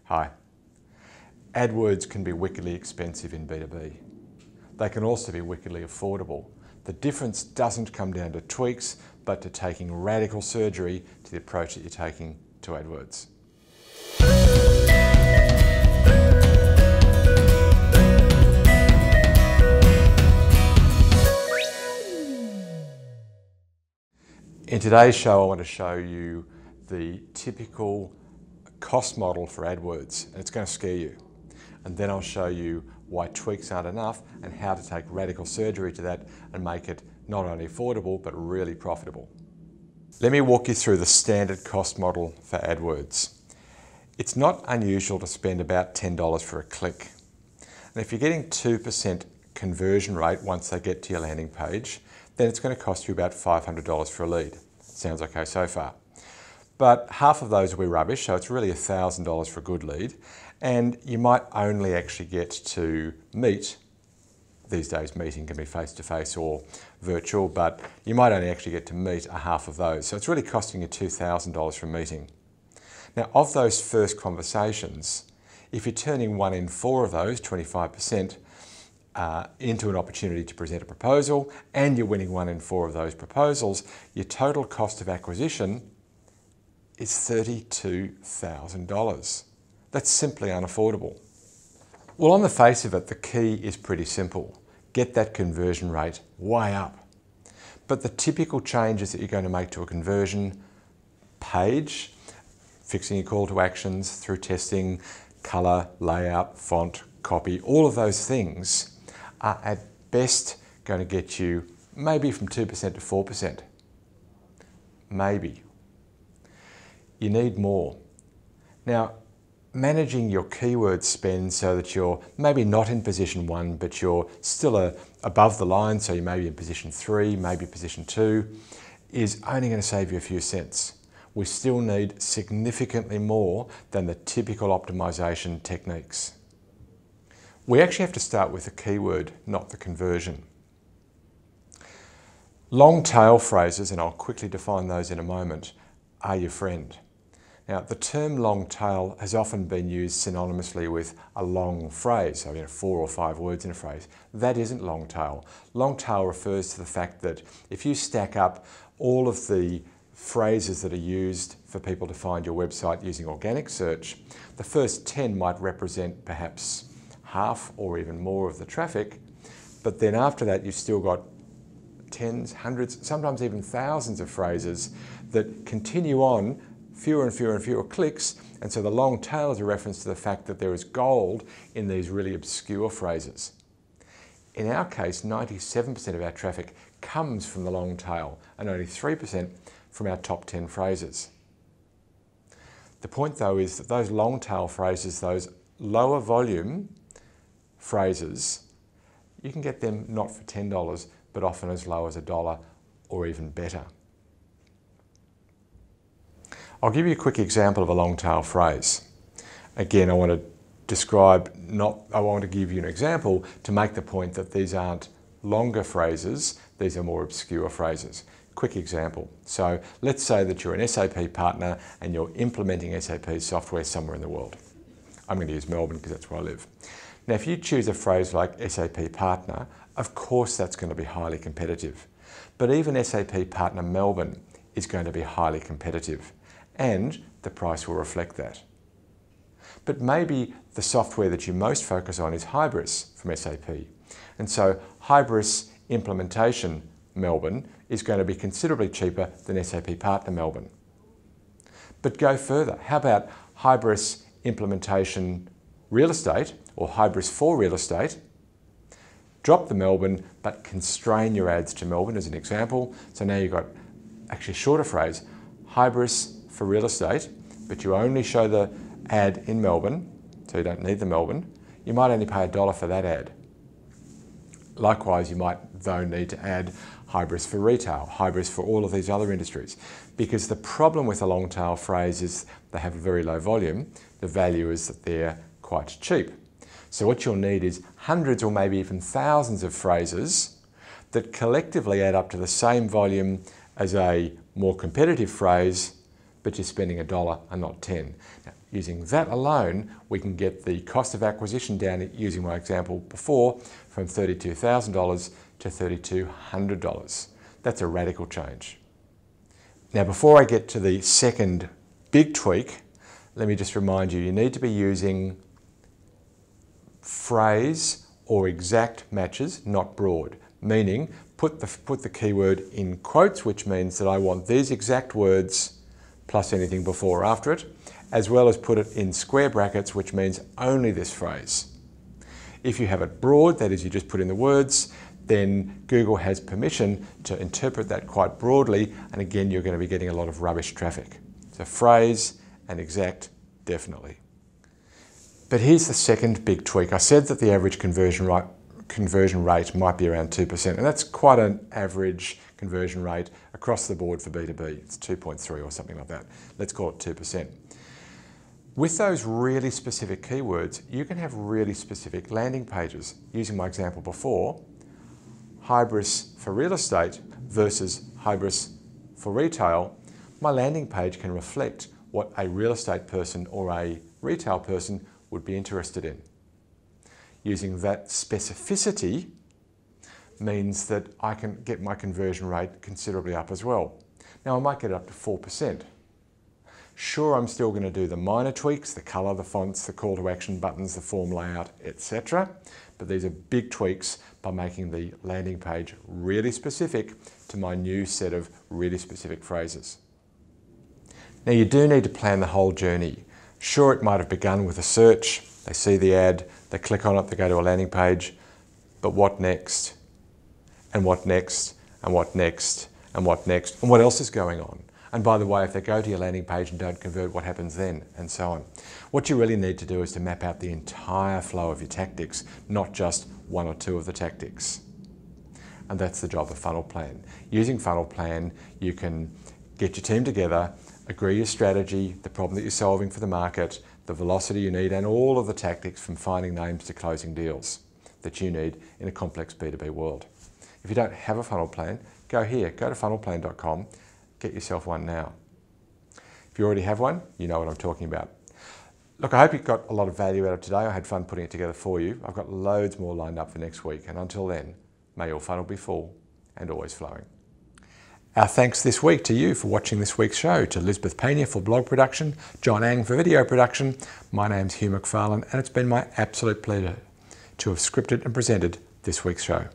Hi. AdWords can be wickedly expensive in B2B. They can also be wickedly affordable. The difference doesn't come down to tweaks, but to taking radical surgery to the approach that you're taking to AdWords. In today's show, I want to show you the typical cost model for AdWords, and it's going to scare you. And then I'll show you why tweaks aren't enough and how to take radical surgery to that and make it not only affordable, but really profitable. Let me walk you through the standard cost model for AdWords. It's not unusual to spend about $10 for a click. And if you're getting 2% conversion rate once they get to your landing page, then it's going to cost you about $500 for a lead. Sounds okay so far. But half of those will be rubbish, so it's really $1,000 for a good lead. And you might only actually get to meet, these days meeting can be face-to-face or virtual, but you might only actually get to meet a half of those. So it's really costing you $2,000 for a meeting. Now, of those first conversations, if you're turning 1 in 4 of those, 25%, into an opportunity to present a proposal, and you're winning 1 in 4 of those proposals, your total cost of acquisition is $32,000. That's simply unaffordable. Well, on the face of it, the key is pretty simple. Get that conversion rate way up. But the typical changes that you're going to make to a conversion page, fixing your call to actions through testing, color, layout, font, copy, all of those things are at best going to get you maybe from 2% to 4%. Maybe. You need more. Now, managing your keyword spend so that you're maybe not in position 1, but you're still above the line, so you may be in position 3, maybe position 2, is only going to save you a few cents. We still need significantly more than the typical optimization techniques. We actually have to start with the keyword, not the conversion. Long tail phrases, and I'll quickly define those in a moment, are your friend. Now, the term long tail has often been used synonymously with a long phrase, so 4 or 5 words in a phrase. That isn't long tail. Long tail refers to the fact that if you stack up all of the phrases that are used for people to find your website using organic search, the first 10 might represent perhaps half or even more of the traffic, but then after that you've still got tens, hundreds, sometimes even thousands of phrases that continue on, fewer and fewer and fewer clicks, and so the long tail is a reference to the fact that there is gold in these really obscure phrases. In our case, 97% of our traffic comes from the long tail and only 3% from our top 10 phrases. The point though is that those long tail phrases, those lower volume phrases, you can get them not for $10, but often as low as $1 or even better. I'll give you a quick example of a long tail phrase. Again, I want to give you an example to make the point that these aren't longer phrases, these are more obscure phrases. Quick example. So let's say that you're an SAP partner and you're implementing SAP software somewhere in the world. I'm going to use Melbourne because that's where I live. Now, if you choose a phrase like SAP partner, of course that's going to be highly competitive. But even SAP partner Melbourne is going to be highly competitive, and the price will reflect that. But maybe the software that you most focus on is Hybris from SAP. And so Hybris implementation Melbourne is going to be considerably cheaper than SAP partner Melbourne. But go further. How about Hybris implementation real estate or Hybris for real estate? Drop the Melbourne, but constrain your ads to Melbourne as an example. So now you've got actually a shorter phrase, Hybris for real estate, but you only show the ad in Melbourne, so you don't need the Melbourne. You might only pay $1 for that ad. Likewise, you might though need to add Hybris for retail, Hybris for all of these other industries, because the problem with a long tail phrase is they have a very low volume. The value is that they're quite cheap. So what you'll need is hundreds or maybe even thousands of phrases that collectively add up to the same volume as a more competitive phrase, but you're spending $1 and not 10. Now, using that alone, we can get the cost of acquisition down, using my example before, from $32,000 to $3,200. That's a radical change. Now, before I get to the second big tweak, let me just remind you, you need to be using phrase or exact matches, not broad. Meaning, put the keyword in quotes, which means that I want these exact words plus anything before or after it, as well as put it in square brackets, which means only this phrase. If you have it broad, that is, you just put in the words, then Google has permission to interpret that quite broadly, and again, you're going to be getting a lot of rubbish traffic. So phrase and exact, definitely. But here's the second big tweak. I said that the average conversion rate might be around 2%, and that's quite an average conversion rate across the board for B2B. It's 2.3 or something like that. Let's call it 2%. With those really specific keywords, you can have really specific landing pages. Using my example before, hybris for real estate versus hybris for retail, my landing page can reflect what a real estate person or a retail person would be interested in. Using that specificity means that I can get my conversion rate considerably up as well. Now, I might get it up to 4%. Sure, I'm still going to do the minor tweaks, the color, the fonts, the call to action buttons, the form layout, etc. But these are big tweaks by making the landing page really specific to my new set of really specific phrases. Now, you do need to plan the whole journey. Sure, it might have begun with a search, they see the ad, they click on it, they go to a landing page, but what next? And what next? And what next? And what next? And what else is going on? And by the way, if they go to your landing page and don't convert, what happens then? And so on. What you really need to do is to map out the entire flow of your tactics, not just one or two of the tactics. And that's the job of Funnel Plan. Using Funnel Plan, you can get your team together, agree your strategy, the problem that you're solving for the market, the velocity you need, and all of the tactics from finding names to closing deals that you need in a complex B2B world. If you don't have a funnel plan, go here, go to funnelplan.com, get yourself one now. If you already have one, you know what I'm talking about. Look, I hope you got a lot of value out of today. I had fun putting it together for you. I've got loads more lined up for next week, and until then, may your funnel be full and always flowing. Our thanks this week to you for watching this week's show, to Elizabeth Pena for blog production, John Ang for video production. My name's Hugh McFarlane, and it's been my absolute pleasure to have scripted and presented this week's show.